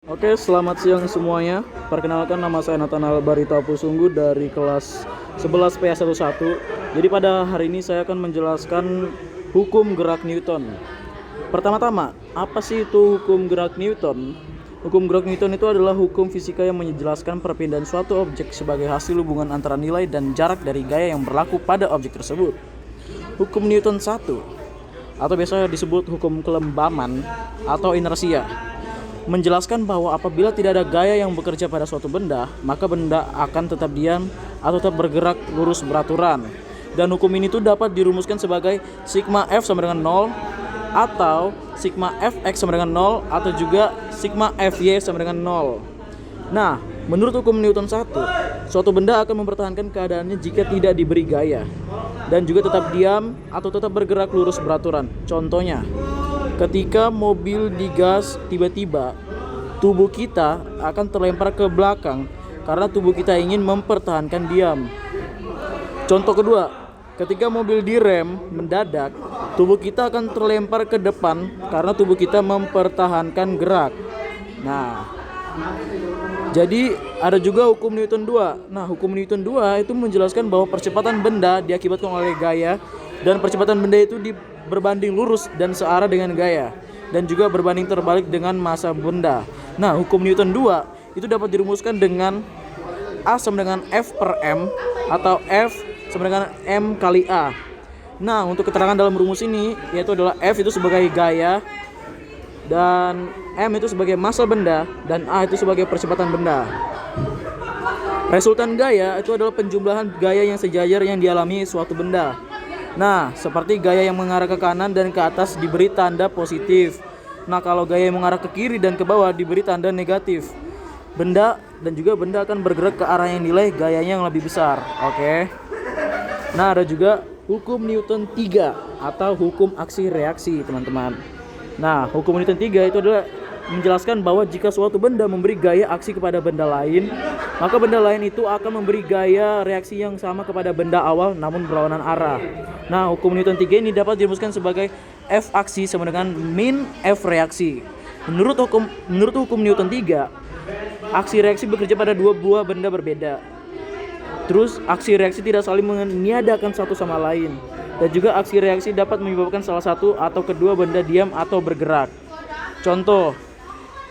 Oke, selamat siang semuanya. Perkenalkan, nama saya Nathanael Barita Pusunggu dari kelas 11 PA11. Jadi pada hari ini saya akan menjelaskan hukum gerak Newton. Pertama-tama, apa sih itu hukum gerak Newton? Hukum gerak Newton itu adalah hukum fisika yang menjelaskan perpindahan suatu objek sebagai hasil hubungan antara nilai dan jarak dari gaya yang berlaku pada objek tersebut. Hukum Newton 1, atau biasa disebut hukum kelembaman atau inersia, menjelaskan bahwa apabila tidak ada gaya yang bekerja pada suatu benda, maka benda akan tetap diam atau tetap bergerak lurus beraturan. Dan hukum ini tuh dapat dirumuskan sebagai sigma F sama dengan 0, atau sigma Fx sama dengan 0, atau juga sigma Fy sama dengan 0. Nah, menurut hukum Newton 1, suatu benda akan mempertahankan keadaannya jika tidak diberi gaya, dan juga tetap diam atau tetap bergerak lurus beraturan. Contohnya, ketika mobil digas tiba-tiba, tubuh kita akan terlempar ke belakang karena tubuh kita ingin mempertahankan diam. Contoh kedua, ketika mobil direm mendadak, tubuh kita akan terlempar ke depan karena tubuh kita mempertahankan gerak. Nah, jadi ada juga hukum Newton 2. Nah, hukum Newton 2 itu menjelaskan bahwa percepatan benda diakibatkan oleh gaya, dan percepatan benda itu berbanding lurus dan searah dengan gaya, dan juga berbanding terbalik dengan massa benda. Nah, hukum Newton 2 itu dapat dirumuskan dengan A sama dengan F per M, atau F sama dengan M kali A. Nah, untuk keterangan dalam rumus ini, yaitu adalah F itu sebagai gaya, dan M itu sebagai massa benda, dan A itu sebagai percepatan benda. Resultan gaya itu adalah penjumlahan gaya yang sejajar yang dialami suatu benda. Nah, seperti gaya yang mengarah ke kanan dan ke atas diberi tanda positif. Nah, kalau gaya yang mengarah ke kiri dan ke bawah diberi tanda negatif. Benda dan juga benda akan bergerak ke arah yang nilai gayanya yang lebih besar. Oke. Nah, ada juga hukum Newton 3 atau hukum aksi reaksi, teman-teman. Nah, hukum Newton 3 itu adalah menjelaskan bahwa jika suatu benda memberi gaya aksi kepada benda lain, maka benda lain itu akan memberi gaya reaksi yang sama kepada benda awal namun berlawanan arah. Nah, hukum Newton 3 ini dapat dirumuskan sebagai F aksi sama dengan min F reaksi. Menurut hukum Newton 3, aksi reaksi bekerja pada dua buah benda berbeda. Terus aksi reaksi tidak saling meniadakan satu sama lain. Dan juga aksi reaksi dapat menyebabkan salah satu atau kedua benda diam atau bergerak. Contoh,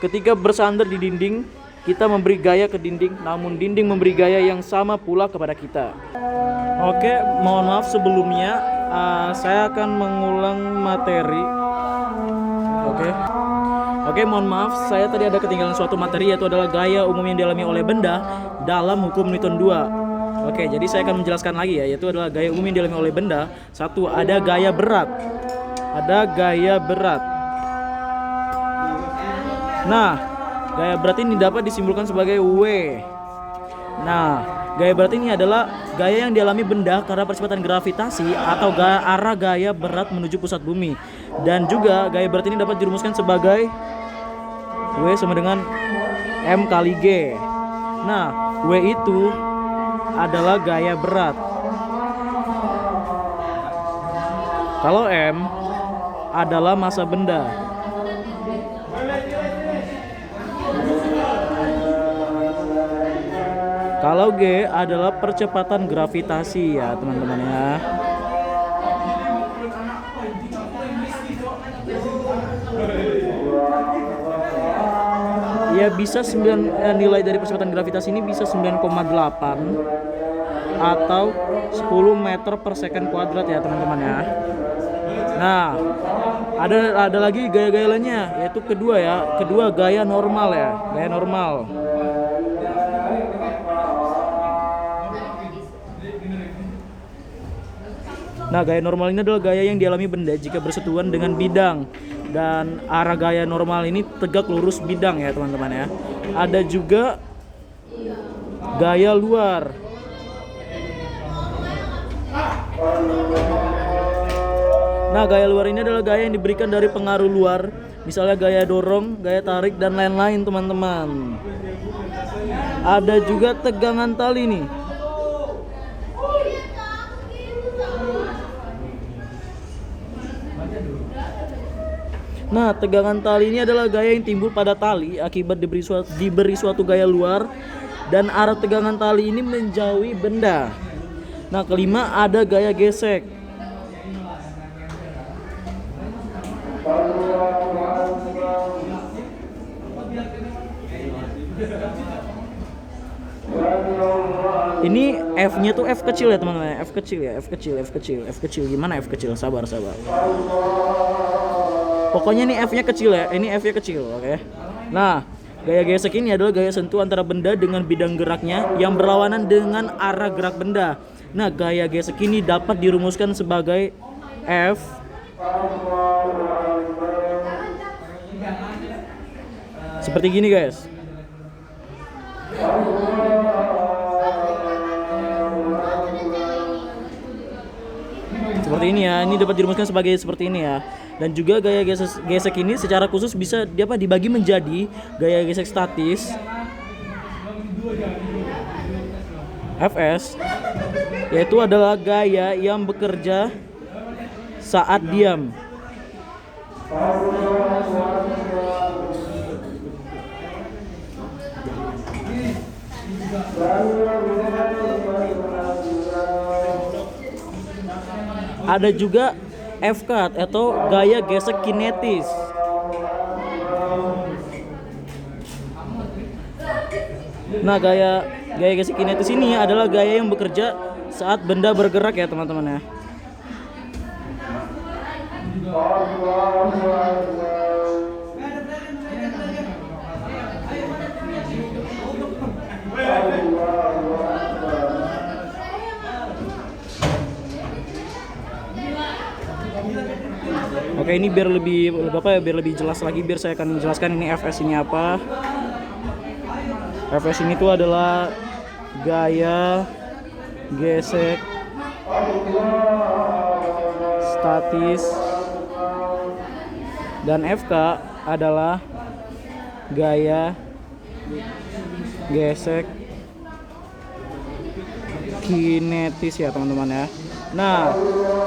ketika bersandar di dinding, kita memberi gaya ke dinding, namun dinding memberi gaya yang sama pula kepada kita. Oke, mohon maaf sebelumnya, saya akan mengulang materi. Oke, mohon maaf, saya tadi ada ketinggalan suatu materi, yaitu adalah gaya umum yang dialami oleh benda dalam hukum Newton 2. Oke, jadi saya akan menjelaskan lagi ya, yaitu adalah gaya umum yang dialami oleh benda. Satu, ada gaya berat. Nah, gaya berat ini dapat disimpulkan sebagai W. Nah, gaya berat ini adalah gaya yang dialami benda karena percepatan gravitasi atau arah gaya berat menuju pusat bumi. Dan juga gaya berat ini dapat dirumuskan sebagai W sama dengan M kali G. Nah, W itu adalah gaya berat. Kalau M adalah massa benda. Kalau G adalah percepatan gravitasi ya, teman-teman ya. Ya, bisa 9, nilai dari percepatan gravitasi ini bisa 9,8 atau 10 meter per second kuadrat ya, teman-teman ya. Nah, ada lagi gaya-gaya lainnya, yaitu kedua gaya normal ya, gaya normal. Nah, gaya normal ini adalah gaya yang dialami benda jika bersentuhan dengan bidang, dan arah gaya normal ini tegak lurus bidang ya, teman-teman ya. Ada juga gaya luar. Nah, gaya luar ini adalah gaya yang diberikan dari pengaruh luar, misalnya gaya dorong, gaya tarik, dan lain-lain, teman-teman. Ada juga tegangan tali nih. Nah, tegangan tali ini adalah gaya yang timbul pada tali akibat diberi suatu gaya luar dan arah tegangan tali ini menjauhi benda. Nah, kelima ada gaya gesek. Ini F-nya tuh F kecil ya teman-teman. F kecil ya, F kecil. Gimana F kecil? Sabar. Pokoknya ini F-nya kecil ya. Ini F-nya kecil, oke. Nah, gaya gesek ini adalah gaya sentuh antara benda dengan bidang geraknya yang berlawanan dengan arah gerak benda. Nah, gaya gesek ini dapat dirumuskan sebagai F seperti gini, guys. Seperti ini ya. Ini dapat dirumuskan sebagai seperti ini ya. Dan juga gaya gesek ini secara khusus bisa dibagi menjadi gaya gesek statis Fs, yaitu adalah gaya yang bekerja saat diam. Ada juga F-cut atau gaya gesek kinetis. Nah, gaya gesek kinetis ini adalah gaya yang bekerja saat benda bergerak ya teman-teman ya. Oke, ini biar lebih jelas lagi, biar saya akan menjelaskan ini Fs ini apa. Fs ini tuh adalah gaya gesek statis dan Fk adalah gaya gesek kinetis ya teman-teman ya. Nah,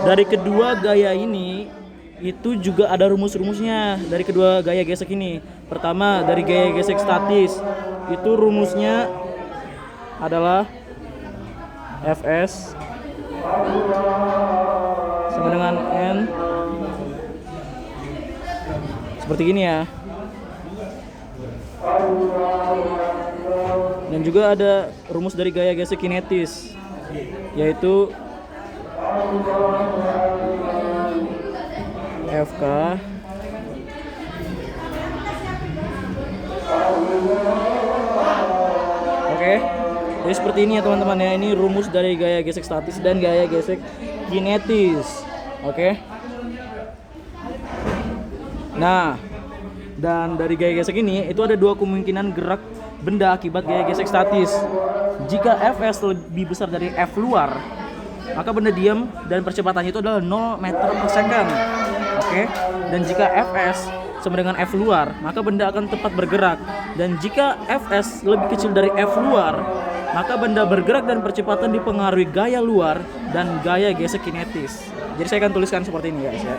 dari kedua gaya ini itu juga ada rumus-rumusnya dari kedua gaya gesek ini. Pertama, dari gaya gesek statis itu rumusnya adalah Fs sama dengan N seperti gini ya. Dan juga ada rumus dari gaya gesek kinetis, yaitu Fk Oke, jadi seperti ini ya teman-teman ya. Ini rumus dari gaya gesek statis dan gaya gesek kinetis. Oke. Nah, dan dari gaya gesek ini itu ada dua kemungkinan gerak benda akibat gaya gesek statis. Jika Fs lebih besar dari F luar, maka benda diam dan percepatannya itu adalah 0 meter per second. Oke. Dan jika Fs sama dengan F luar, maka benda akan tepat bergerak. Dan jika Fs lebih kecil dari F luar, maka benda bergerak dan percepatan dipengaruhi gaya luar dan gaya gesek kinetis. Jadi saya akan tuliskan seperti ini guys ya.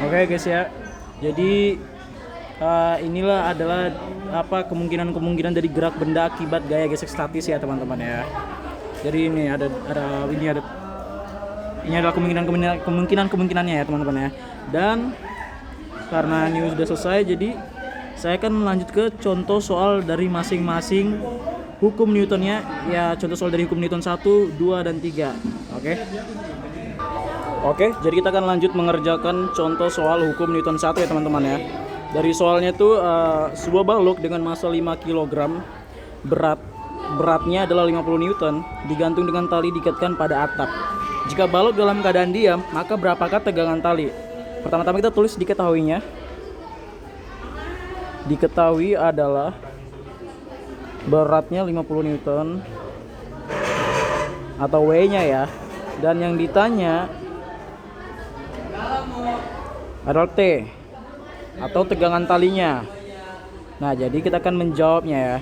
Oke guys ya. Jadi inilah adalah kemungkinan dari gerak benda akibat gaya gesek statis ya teman-teman ya. Jadi ini adalah kemungkinannya ya teman-teman ya. Dan karena ini sudah selesai, jadi saya akan lanjut ke contoh soal dari masing-masing hukum Newtonnya ya. Contoh soal dari hukum Newton 1, 2, dan 3. Oke, jadi kita akan lanjut mengerjakan contoh soal hukum Newton 1 ya teman-teman ya. Dari soalnya itu sebuah balok dengan massa 5 kg, beratnya adalah 50 Newton, digantung dengan tali diikatkan pada atap. Jika balok dalam keadaan diam, maka berapakah tegangan tali? Pertama-tama kita tulis diketahuinya. Diketahui adalah beratnya 50 Newton atau W-nya ya. Dan yang ditanya adalah T atau tegangan talinya. Nah, jadi kita akan menjawabnya ya.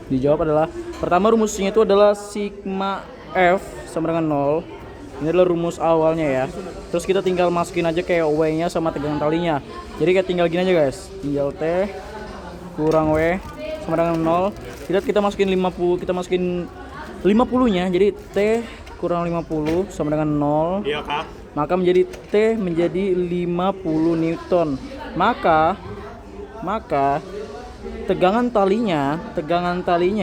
Dijawab adalah pertama rumusnya itu adalah sigma F sama dengan 0. Ini adalah rumus awalnya ya. Terus kita tinggal masukin aja kayak W-nya sama tegangan talinya. Jadi kayak tinggal gini aja guys. Tinggal T kurang W sama dengan 0. Kita masukin 50, kita masukin 50-nya. Jadi T kurang 50 sama dengan 0. Iya, Kak. Maka menjadi T menjadi 50 Newton. Maka tegangan talinya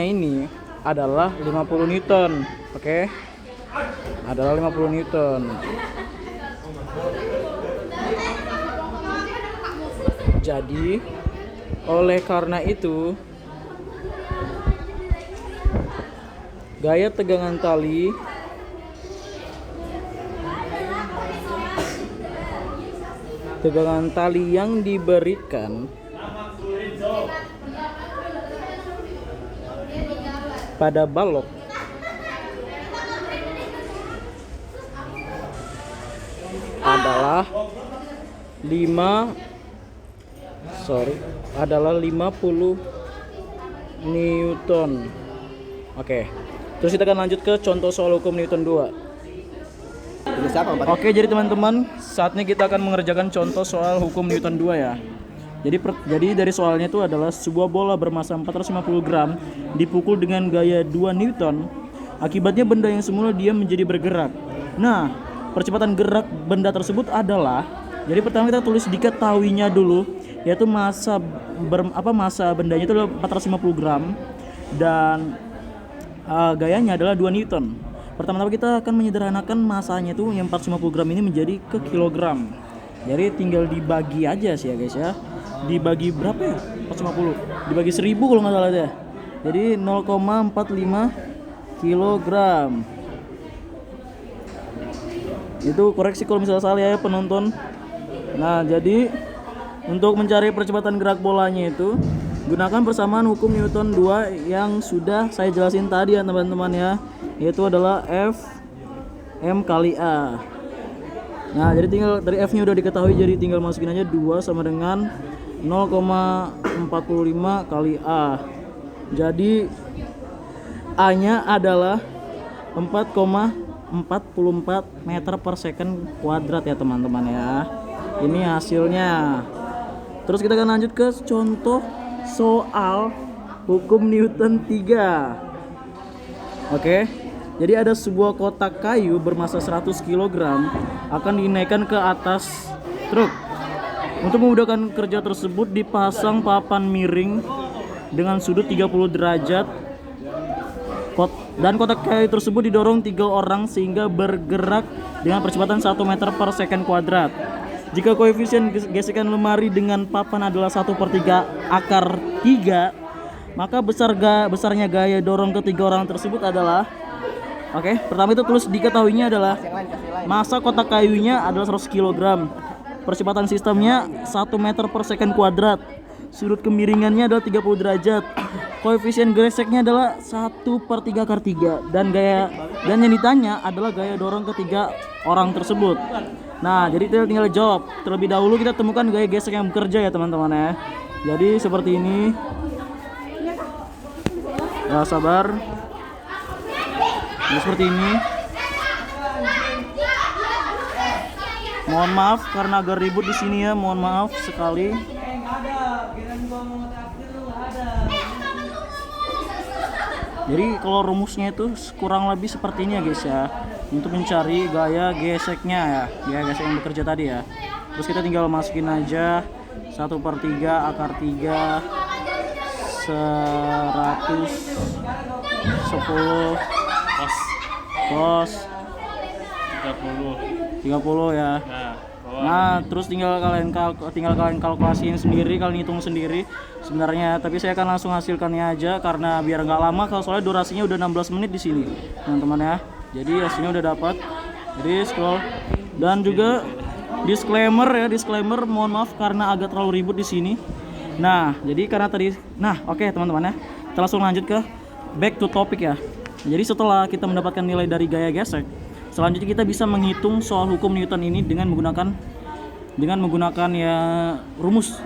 ini adalah 50 Newton. Oke. Adalah 50 Newton. Jadi oleh karena itu gaya tegangan tali yang diberikan pada balok adalah 50 Newton. Oke. Terus kita akan lanjut ke contoh soal hukum Newton 2. Oke, jadi teman-teman, saatnya kita akan mengerjakan contoh soal hukum Newton 2 ya. Jadi dari soalnya itu adalah sebuah bola bermassa 450 gram dipukul dengan gaya 2 Newton. Akibatnya benda yang semula diam menjadi bergerak. Nah, percepatan gerak benda tersebut adalah, jadi pertama kita tulis diketahuinya dulu, yaitu massa bendanya itu adalah 450 gram dan gayanya adalah 2 Newton. Pertama-tama kita akan menyederhanakan masanya itu yang 450 gram ini menjadi ke kilogram. Jadi tinggal dibagi aja sih ya guys ya. Dibagi berapa ya? 450. Dibagi 1000 kalau nggak salah deh. Jadi 0,45 kilogram. Itu koreksi kalau misalnya salah ya penonton. Nah, jadi untuk mencari percepatan gerak bolanya itu gunakan persamaan hukum Newton 2 yang sudah saya jelasin tadi ya teman-teman ya. Yaitu adalah F M kali A. Nah, jadi tinggal dari F-nya udah diketahui, jadi tinggal masukin aja 2 sama dengan 0,45 kali A. Jadi A-nya adalah 4,44 meter per second kuadrat ya teman-teman ya. Ini hasilnya. Terus kita akan lanjut ke contoh soal hukum Newton 3. Oke. Jadi ada sebuah kotak kayu bermassa 100 kg akan dinaikkan ke atas truk. Untuk memudahkan kerja tersebut dipasang papan miring dengan sudut 30 derajat dan kotak kayu tersebut didorong 3 orang sehingga bergerak dengan percepatan 1 meter per second kuadrat. Jika koefisien gesekan lemari dengan papan adalah 1/3 akar 3, maka besarnya gaya dorong ketiga orang tersebut adalah, oke, pertama itu tulis diketahuinya adalah massa kotak kayunya adalah 100 kg. Percepatan sistemnya 1 meter per second kuadrat. Sudut kemiringannya adalah 30 derajat. Koefisien geseknya adalah 1/3 akar 3 dan yang ditanya adalah gaya dorong ketiga orang tersebut. Nah, jadi kita tinggal jawab. Terlebih dahulu kita temukan gaya gesek yang bekerja ya teman-teman ya. Jadi seperti ini. Nah, sabar. Nah, seperti ini. Mohon maaf karena agak ribut di sini ya, mohon maaf sekali. Jadi kalau rumusnya itu kurang lebih seperti ini ya guys ya, untuk mencari gaya geseknya ya, gaya gesek yang bekerja tadi ya. Terus kita tinggal masukin aja 1/3 akar 3 110 cos 30 ya. Nah, terus tinggal kalian kalkulasiin sendiri, kalian hitung sendiri sebenarnya. Tapi saya akan langsung hasilkannya aja karena biar nggak lama, kalau soalnya durasinya udah 16 menit di sini, teman-teman ya. Jadi hasilnya udah dapat. Jadi scroll dan juga disclaimer ya, disclaimer mohon maaf karena agak terlalu ribut di sini. Nah, jadi karena tadi, oke teman-teman ya, kita langsung lanjut ke back to topic ya. Jadi setelah kita mendapatkan nilai dari gaya gesek, selanjutnya kita bisa menghitung soal hukum Newton ini dengan menggunakan ya rumus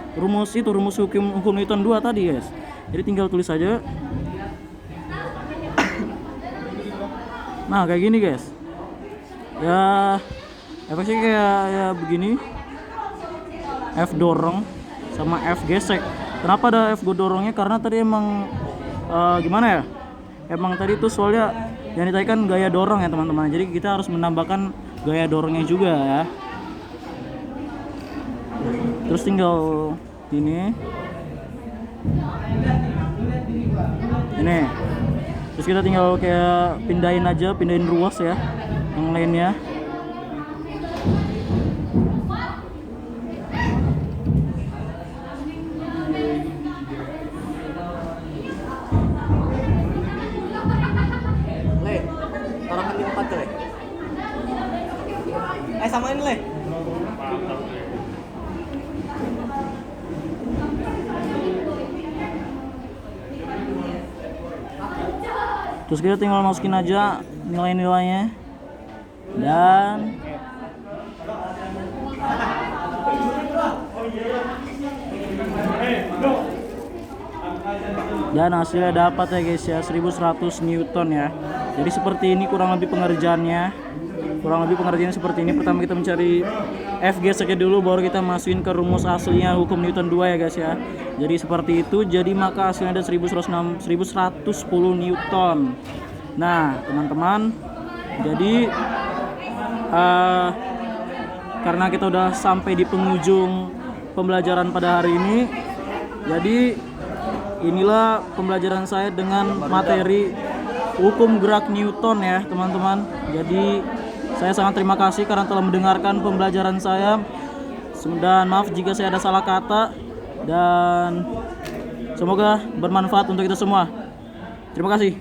hukum Newton 2 tadi guys. Jadi tinggal tulis saja. Nah kayak gini guys. Ya efeknya kayak ya begini. F dorong sama F gesek. Kenapa ada F dorongnya? Karena tadi emang gimana ya? Emang tadi tuh soalnya yang ditaikan gaya dorong ya teman-teman. Jadi kita harus menambahkan gaya dorongnya juga ya. Terus tinggal ini. Terus kita tinggal kayak pindahin ruas ya yang lainnya. Taruhkan di 4 tuh, samain Le. Terus kita tinggal masukin aja nilai-nilainya dan hasilnya dapat ya guys ya, 1100 Newton ya. Jadi seperti ini kurang lebih pengerjaannya seperti ini. Pertama kita mencari F geseknya dulu, baru kita masukin ke rumus aslinya hukum Newton 2 ya guys ya. Jadi seperti itu, jadi maka hasilnya ada 1110 Newton. Nah teman-teman, jadi karena kita udah sampai di penghujung pembelajaran pada hari ini, jadi inilah pembelajaran saya dengan materi hukum gerak Newton ya teman-teman. Jadi saya sangat terima kasih karena telah mendengarkan pembelajaran saya, dan maaf jika saya ada salah kata, dan semoga bermanfaat untuk kita semua. Terima kasih.